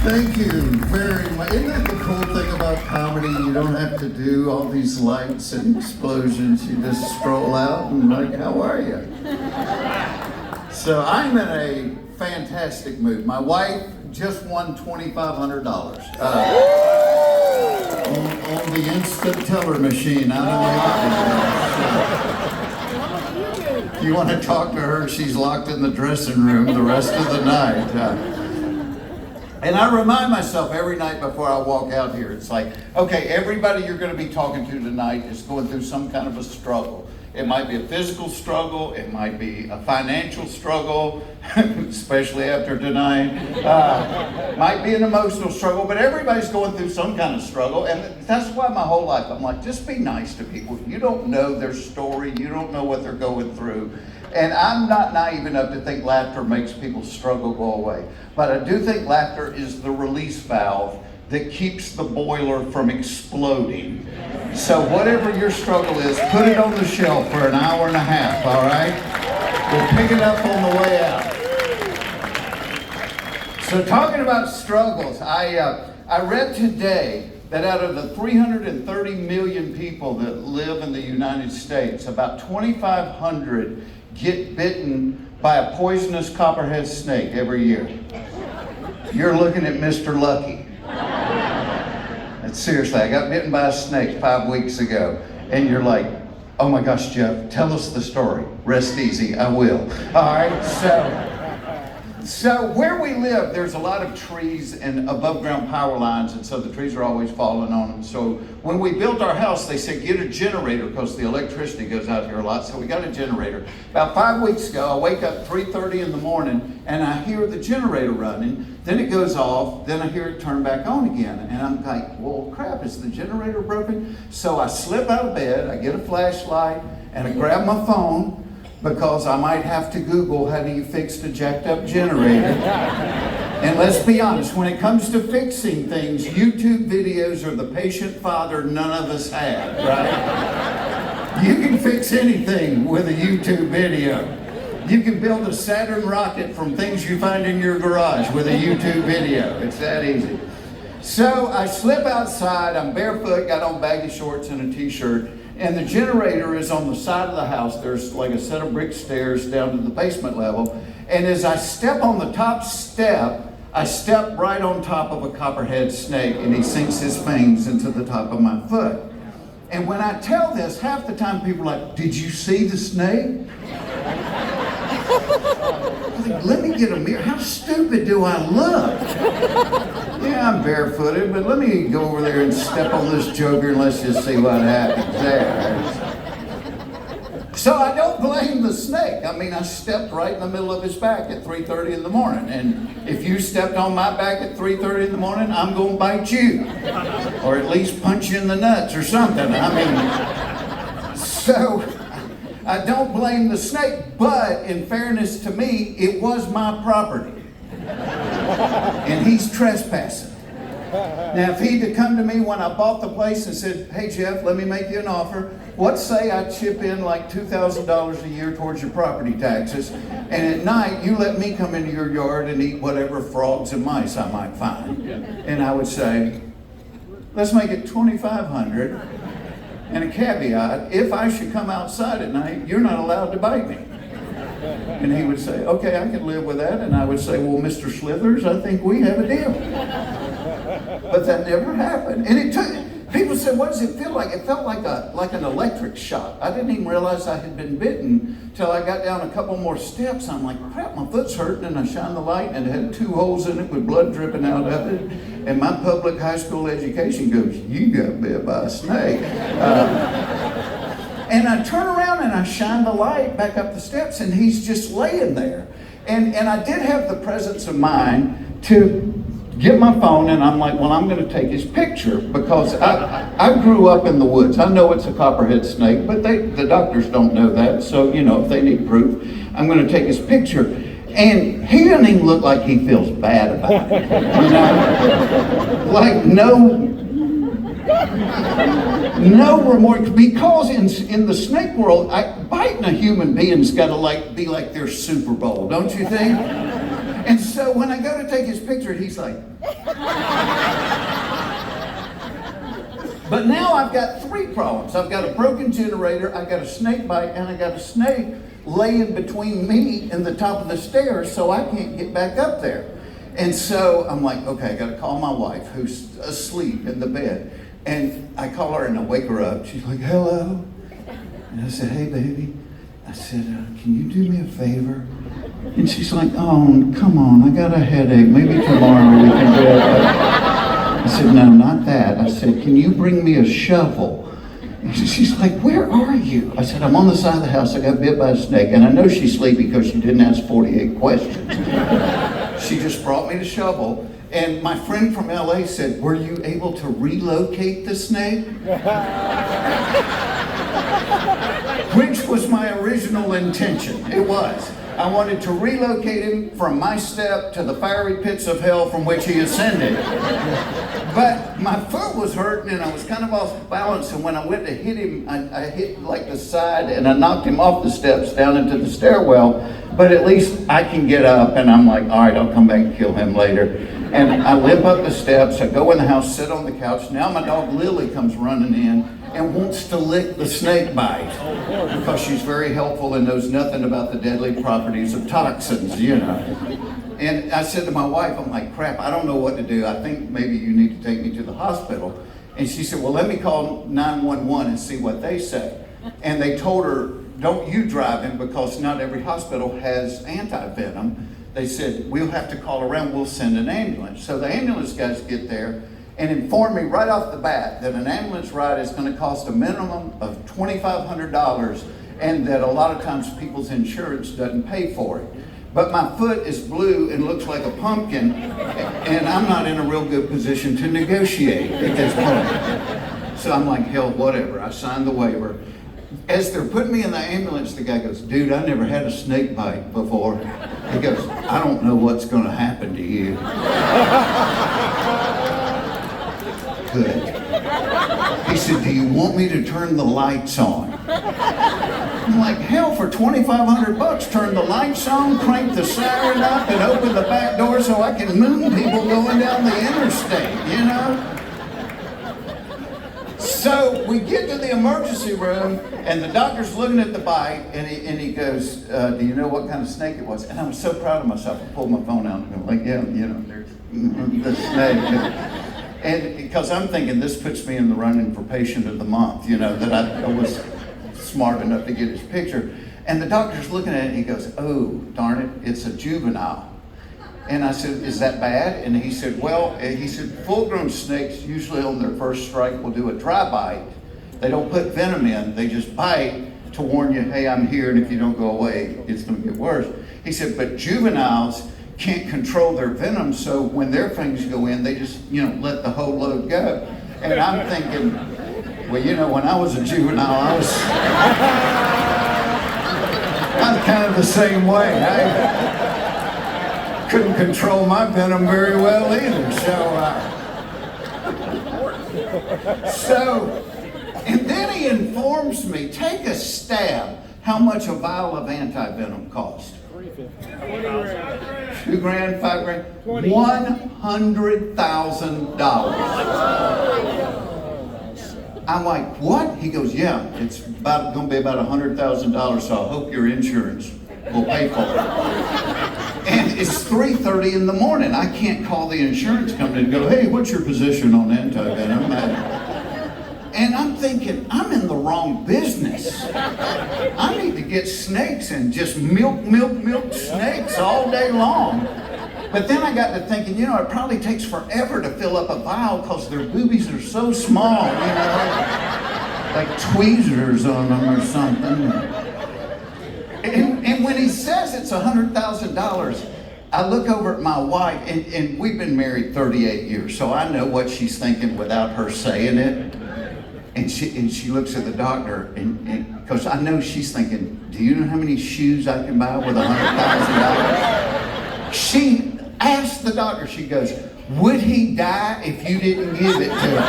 Thank you very much. Isn't that the cool thing about comedy? You don't have to do all these lights and explosions. You just stroll out and like, how are you? So I'm in a fantastic mood. My wife just won $2,500 on the instant teller machine out in the lobby. If you want to talk to her, she's locked in the dressing room the rest of the night. And I remind myself every night before I walk out here, it's like, okay, everybody you're going to be talking to tonight is going through some kind of a struggle. It might be a physical struggle, it might be a financial struggle, especially after tonight. Might be an emotional struggle, but everybody's going through some kind of struggle. And that's why my whole life, I'm like, just be nice to people. You don't know their story, you don't know what they're going through. And I'm not naive enough to think laughter makes people's struggle go away. But I do think laughter is the release valve that keeps the boiler from exploding. So whatever your struggle is, put it on the shelf for an hour and a half, all right? We'll pick it up on the way out. So talking about struggles, I read today that out of the 330 million people that live in the United States, about 2,500 get bitten by a poisonous copperhead snake every year. You're looking at Mr. Lucky. And seriously, I got bitten by a snake 5 weeks ago, and you're like, oh my gosh, Jeff, tell us the story. Rest easy, I will. All right, so where we live, there's a lot of trees and above ground power lines, and so the trees are always falling on them. So when we built our house, they said get a generator because the electricity goes out here a lot, so we got a generator. About 5 weeks ago, I wake up 3:30 in the morning and I hear the generator running, then it goes off, then I hear it turn back on again. And I'm like, well, crap, is the generator broken? So I slip out of bed, I get a flashlight, and I grab my phone, because I might have to Google how do you fix a jacked up generator. And let's be honest, when it comes to fixing things, YouTube videos are the patient father none of us have, right? You can fix anything with a YouTube video. You can build a Saturn rocket from things you find in your garage with a YouTube video. It's that easy. So I slip outside, I'm barefoot, got on baggy shorts and a t-shirt, and the generator is on the side of the house. There's like a set of brick stairs down to the basement level. And as I step on the top step, I step right on top of a copperhead snake, and he sinks his fangs into the top of my foot. And when I tell this, half the time people are like, did you see the snake? I think, let me get a mirror. How stupid do I look? Yeah, I'm barefooted, but let me go over there and step on this joker and let's just see what happens there. So I don't blame the snake. I mean, I stepped right in the middle of his back at 3:30 in the morning. And if you stepped on my back at 3:30 in the morning, I'm going to bite you. Or at least punch you in the nuts or something. I mean, so I don't blame the snake, but in fairness to me, it was my property. And he's trespassing. Now, if he'd have come to me when I bought the place and said, hey, Jeff, let me make you an offer. What say I chip in like $2,000 a year towards your property taxes, and at night you let me come into your yard and eat whatever frogs and mice I might find. And I would say, let's make it $2,500. And a caveat, if I should come outside at night, you're not allowed to bite me. And he would say, okay, I can live with that. And I would say, well, Mr. Slithers, I think we have a deal. But that never happened. And it took, people said, what does it feel like? It felt like an electric shock. I didn't even realize I had been bitten till I got down a couple more steps. I'm like, crap, my foot's hurting. And I shined the light and it had 2 holes in it with blood dripping out of it. And my public high school education goes, you got bit by a snake. And I turn around and I shine the light back up the steps and he's just laying there. And I did have the presence of mind to get my phone and I'm like, well, I'm going to take his picture because I grew up in the woods. I know it's a copperhead snake, but the doctors don't know that. So, you know, if they need proof, I'm going to take his picture. And he doesn't even look like he feels bad about it. You know? Like no remorse, because in the snake world, biting a human being's got to be like their Super Bowl, don't you think? And so when I go to take his picture, he's like... But now I've got 3 problems. I've got a broken generator, I've got a snake bite, and I got a snake laying between me and the top of the stairs, so I can't get back up there. And so I'm like, okay, I gotta call my wife who's asleep in the bed. And I call her and I wake her up. She's like, hello. And I said, hey baby. I said, can you do me a favor? And she's like, oh, come on, I got a headache. Maybe tomorrow we can do it. I said, no, not that. I said, can you bring me a shovel? And she's like, where are you? I said, I'm on the side of the house. I got bit by a snake. And I know she's sleepy because she didn't ask 48 questions. She just brought me the shovel. And my friend from LA said, were you able to relocate the snake? Which was my original intention. It was. I wanted to relocate him from my step to the fiery pits of hell from which he ascended. But my foot was hurting and I was kind of off balance, and when I went to hit him, I hit like the side and I knocked him off the steps down into the stairwell. But at least I can get up, and I'm like, all right, I'll come back and kill him later. And I limp up the steps, I go in the house, sit on the couch. Now my dog Lily comes running in and wants to lick the snake bite because she's very helpful and knows nothing about the deadly properties of toxins, you know. And I said to my wife, I'm like, crap, I don't know what to do. I think maybe you need to take me to the hospital. And she said, well, let me call 911 and see what they say. And they told her, don't you drive him because not every hospital has anti-venom. They said, we'll have to call around, we'll send an ambulance. So the ambulance guys get there and inform me right off the bat that an ambulance ride is going to cost a minimum of $2,500 and that a lot of times people's insurance doesn't pay for it. But my foot is blue and looks like a pumpkin, and I'm not in a real good position to negotiate at this point. So I'm like, hell, whatever. I signed the waiver. As they're putting me in the ambulance, the guy goes, dude, I never had a snake bite before. He goes, I don't know what's going to happen to you. Good. He said, do you want me to turn the lights on? I'm like, hell, for $2,500, turn the lights on, crank the siren up, and open the back door so I can moon people going down the interstate, you know? So we get to the emergency room, and the doctor's looking at the bite, and he goes, do you know what kind of snake it was? And I'm so proud of myself. I pulled my phone out and I'm like, yeah, you know, there's the snake. And because I'm thinking this puts me in the running for patient of the month, you know, that I was smart enough to get his picture. And the doctor's looking at it and he goes, oh, darn it, it's a juvenile. And I said, is that bad? And he said, well, he said, full-grown snakes usually on their first strike will do a dry bite. They don't put venom in, they just bite to warn you, hey, I'm here, and if you don't go away, it's gonna get worse. He said, but juveniles can't control their venom, so when their fangs go in, they just, you know, let the whole load go. And I'm thinking, well, you know, when I was a juvenile, I was kind of the same way. I couldn't control my venom very well either, and then he informs me, take a stab, how much a vial of anti-venom costs. $2,000, $5,000, $100,000. I'm like, what? He goes, yeah, it's going to be about $100,000, so I hope your insurance will pay for it. And it's 3:30 in the morning. I can't call the insurance company and go, hey, what's your position on anti-venom? And I'm thinking, I'm in the wrong business. I need to get snakes and just milk snakes all day long. But then I got to thinking, you know, it probably takes forever to fill up a vial because their boobies are so small, you know, like tweezers on them or something. And when he says it's $100,000, I look over at my wife, and we've been married 38 years, so I know what she's thinking without her saying it. And she looks at the doctor, and because I know she's thinking, do you know how many shoes I can buy with $100,000? She asked the doctor, she goes, would he die if you didn't give it to him?